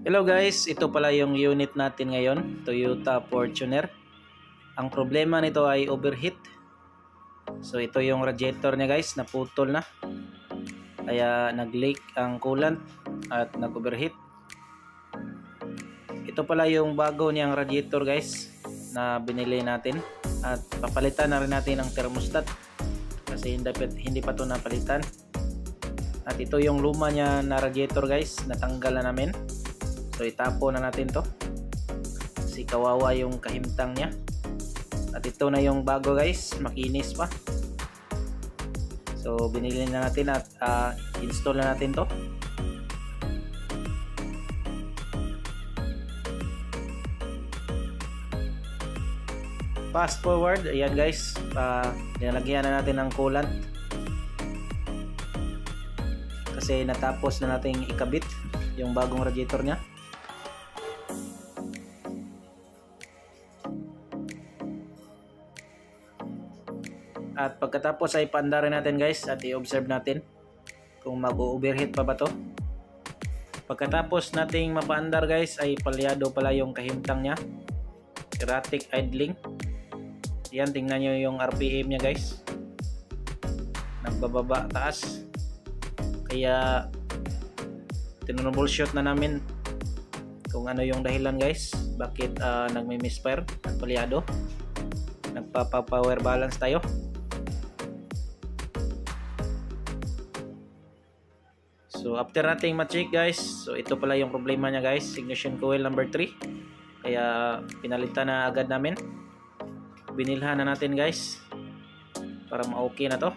Hello guys, ito pala yung unit natin ngayon, Toyota Fortuner. Ang problema nito ay overheat. So ito yung radiator niya guys, naputol na. Kaya nag-leak ang coolant at nag-overheat. Ito pala yung bago niyang radiator guys na binili natin. At papalitan na rin natin ang thermostat kasi hindi pa ito napalitan. At ito yung luma niya na radiator guys, natanggal na namin. So itapo na natin to kasi kawawa yung kahimtang niya. At ito na yung bago guys, makinis pa. So binili na natin at install na natin to. Fast forward, ayan guys, nilagyan na natin ng coolant kasi natapos na nating ikabit yung bagong radiator niya. At pagkatapos ay paandarin natin guys at i-observe natin kung mag-overheat pa ba to. Pagkatapos nating mapaandar guys ay palyado pala yung kahimtang niya, erratic idling. Yan, tingnan nyo yung RPM niya guys, nagbababa taas. Kaya tinroubleshoot na namin kung ano yung dahilan guys, bakit nagmi-misfire at palyado. Nagpapa-power balance tayo. So after nating ma-check guys, so ito pala yung problema niya guys, ignition coil number 3. Kaya pinalitan na agad namin. Binilhan na natin guys para ma-okay na to.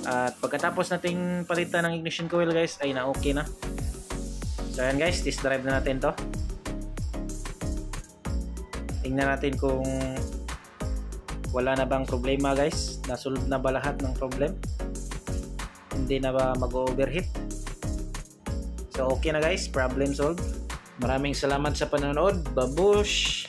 At pagkatapos nating palitan ng ignition coil guys ay na-okay na. So ayan guys, test drive na natin to. Tingnan natin kung wala na bang problema guys, nasolve na ba lahat ng problem, hindi na ba mag-overheat. So okay na guys, problem solved. Maraming salamat sa panonood. Babush!